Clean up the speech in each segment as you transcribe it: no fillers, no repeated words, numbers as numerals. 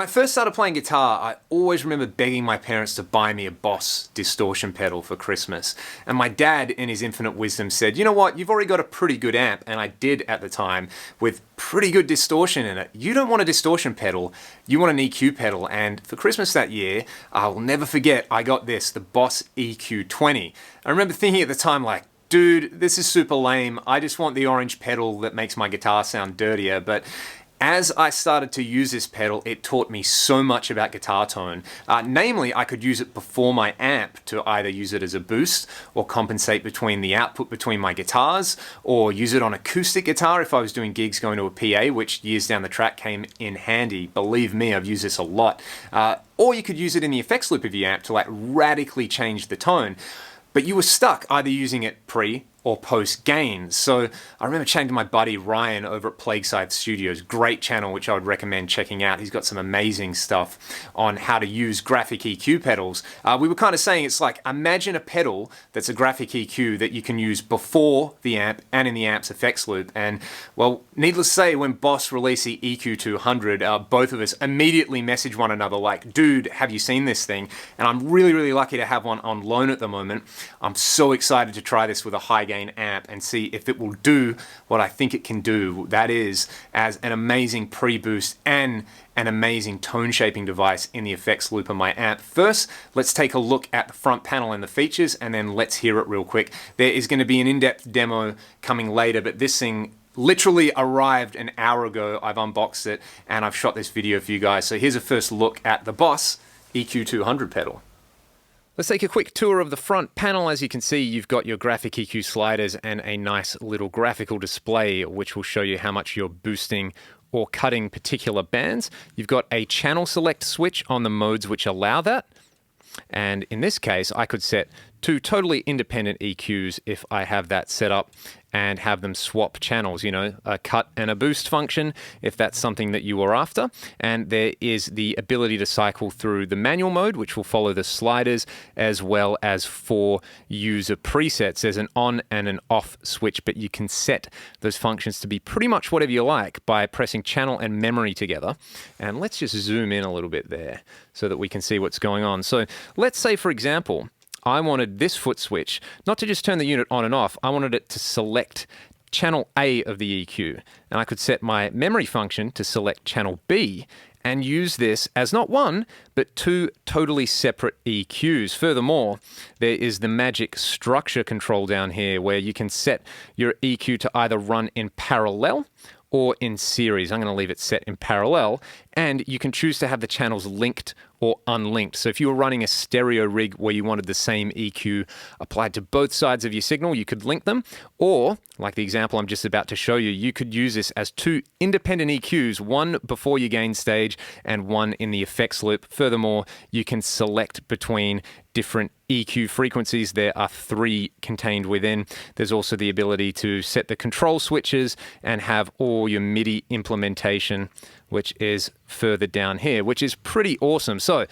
I first started playing guitar, I always remember begging my parents to buy me a Boss distortion pedal for Christmas. And my dad, in his infinite wisdom, said, you know what, you've already got a pretty good amp, and I did at the time, with pretty good distortion in it. You don't want a distortion pedal, you want an EQ pedal. And for Christmas that year, I will never forget, I got this, the Boss EQ-200. I remember thinking at the time, like, dude, this is super lame. I just want the orange pedal that makes my guitar sound dirtier. But as I started to use this pedal, it taught me so much about guitar tone. Namely, I could use it before my amp to either use it as a boost or compensate between the output between my guitars, or use it on acoustic guitar if I was doing gigs going to a PA, which years down the track came in handy. Believe me, I've used this a lot. Or you could use it in the effects loop of your amp to like radically change the tone. But you were stuck either using it pre or post gain. So I remember chatting to my buddy Ryan over at Plagueside Studios, great channel which I would recommend checking out. He's got some amazing stuff on how to use graphic EQ pedals. We were kind of saying it's like, imagine a pedal that's a graphic EQ that you can use before the amp and in the amp's effects loop. And well, needless to say, when Boss released the EQ-200, both of us immediately messaged one another like, dude, have you seen this thing? And I'm really, really lucky to have one on loan at the moment. I'm so excited to try this with a high gain amp and see if it will do what I think it can do. That is, as an amazing pre-boost and an amazing tone shaping device in the effects loop of my amp. First, let's take a look at the front panel and the features, and then let's hear it real quick. There is going to be an in-depth demo coming later, but this thing literally arrived an hour ago. I've unboxed it and I've shot this video for you guys. So here's a first look at the Boss EQ-200 pedal. Let's take a quick tour of the front panel. As you can see, you've got your graphic EQ sliders and a nice little graphical display which will show you how much you're boosting or cutting particular bands. You've got a channel select switch on the modes which allow that. And in this case, I could set two totally independent EQs if I have that set up and have them swap channels, you know, a cut and a boost function if that's something that you are after. And there is the ability to cycle through the manual mode, which will follow the sliders, as well as 4 user presets. There's an on and an off switch, but you can set those functions to be pretty much whatever you like by pressing channel and memory together. And let's just zoom in a little bit there so that we can see what's going on. So let's say, for example, I wanted this foot switch not to just turn the unit on and off. I wanted it to select channel A of the EQ. And I could set my memory function to select channel B and use this as not one, but 2 totally separate EQs. Furthermore, there is the magic structure control down here where you can set your EQ to either run in parallel or in series. I'm going to leave it set in parallel, and you can choose to have the channels linked or unlinked. So if you were running a stereo rig where you wanted the same EQ applied to both sides of your signal, you could link them, or like the example I'm just about to show you, you could use this as 2 independent EQs, one before your gain stage and one in the effects loop. Furthermore, you can select between different EQ frequencies. There are 3 contained within. There's also the ability to set the control switches and have all your MIDI implementation, which is further down here, which is pretty awesome. So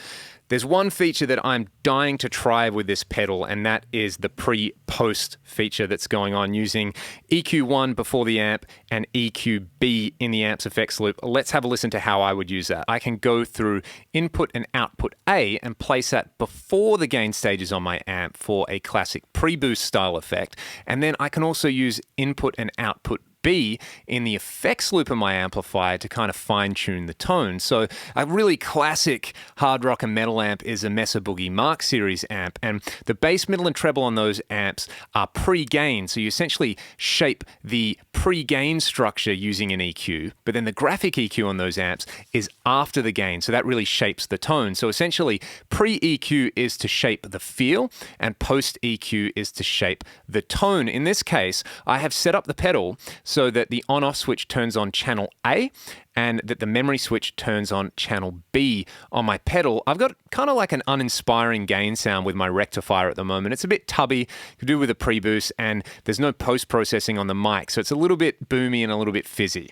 there's one feature that I'm dying to try with this pedal, and that is the pre-post feature that's going on using EQ1 before the amp and EQ-B in the amp's effects loop. Let's have a listen to how I would use that. I can go through input and output A and place that before the gain stages on my amp for a classic pre-boost style effect. And then I can also use input and output B in the effects loop of my amplifier to kind of fine-tune the tone. So a really classic hard rock and metal amp is a Mesa Boogie Mark series amp, and the bass, middle, and treble on those amps are pre-gain. So you essentially shape the pre-gain structure using an EQ, but then the graphic EQ on those amps is after the gain. So that really shapes the tone. So essentially, pre-EQ is to shape the feel, and post-EQ is to shape the tone. In this case, I have set up the pedal so that the on-off switch turns on channel A and that the memory switch turns on channel B on my pedal. I've got kind of like an uninspiring gain sound with my rectifier at the moment. It's a bit tubby, to do with a pre-boost, and there's no post-processing on the mic, so it's a little bit boomy and a little bit fizzy.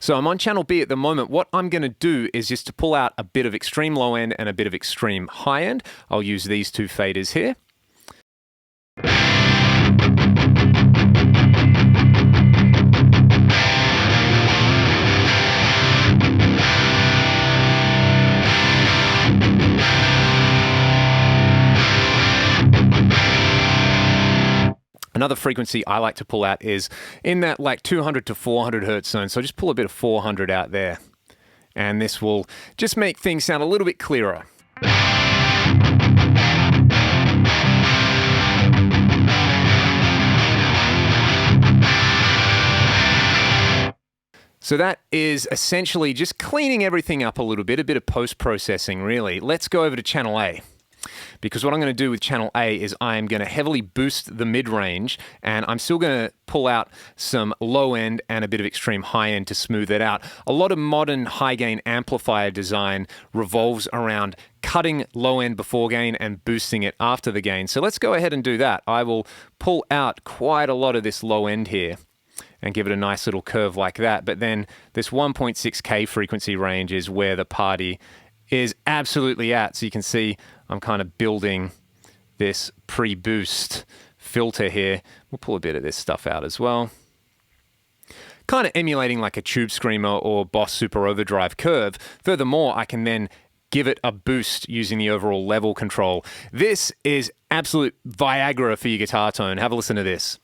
So I'm on channel B at the moment. What I'm going to do is just to pull out a bit of extreme low end and a bit of extreme high end. I'll use these 2 faders here. Another frequency I like to pull out is in that like 200 to 400 hertz zone. So just pull a bit of 400 out there. And this will just make things sound a little bit clearer. So that is essentially just cleaning everything up a bit of post-processing really. Let's go over to channel A. Because what I'm going to do with channel A is I'm going to heavily boost the mid-range, and I'm still going to pull out some low-end and a bit of extreme high-end to smooth it out. A lot of modern high-gain amplifier design revolves around cutting low-end before gain and boosting it after the gain. So let's go ahead and do that. I will pull out quite a lot of this low-end here and give it a nice little curve like that. But then this 1.6K frequency range is where the party is absolutely at. So you can see I'm kind of building this pre-boost filter here. We'll pull a bit of this stuff out as well. Kind of emulating like a Tube Screamer or Boss Super Overdrive curve. Furthermore, I can then give it a boost using the overall level control. This is absolute Viagra for your guitar tone. Have a listen to this.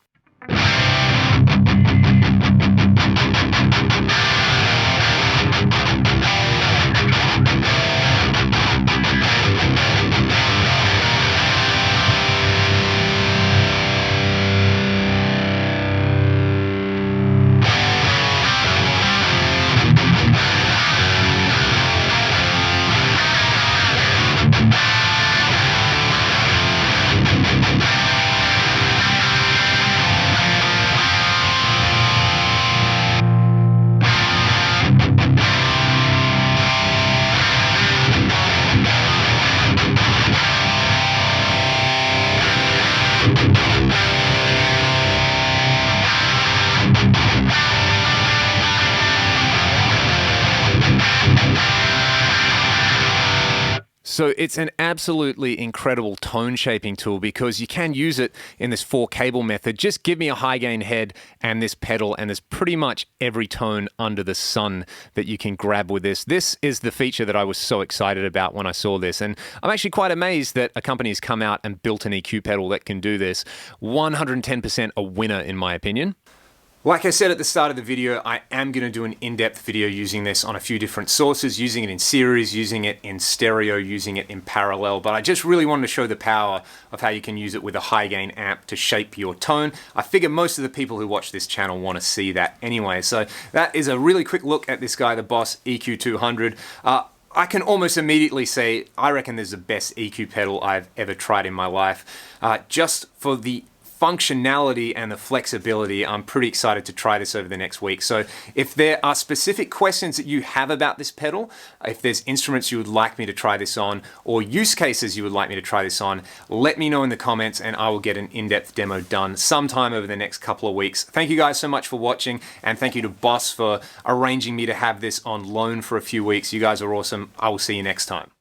So it's an absolutely incredible tone shaping tool because you can use it in this 4-cable method. Just give me a high gain head and this pedal, and there's pretty much every tone under the sun that you can grab with this. This is the feature that I was so excited about when I saw this, and I'm actually quite amazed that a company has come out and built an EQ pedal that can do this. 110% a winner in my opinion. Like I said at the start of the video, I am going to do an in-depth video using this on a few different sources, using it in series, using it in stereo, using it in parallel, but I just really wanted to show the power of how you can use it with a high-gain amp to shape your tone. I figure most of the people who watch this channel want to see that anyway, so that is a really quick look at this guy, the Boss EQ-200. I can almost immediately say I reckon this is the best EQ pedal I've ever tried in my life. Just for the functionality and the flexibility, I'm pretty excited to try this over the next week. So if there are specific questions that you have about this pedal, if there's instruments you would like me to try this on, or use cases you would like me to try this on, let me know in the comments and I will get an in-depth demo done sometime over the next couple of weeks. Thank you guys so much for watching, and thank you to Boss for arranging me to have this on loan for a few weeks. You guys are awesome. I will see you next time.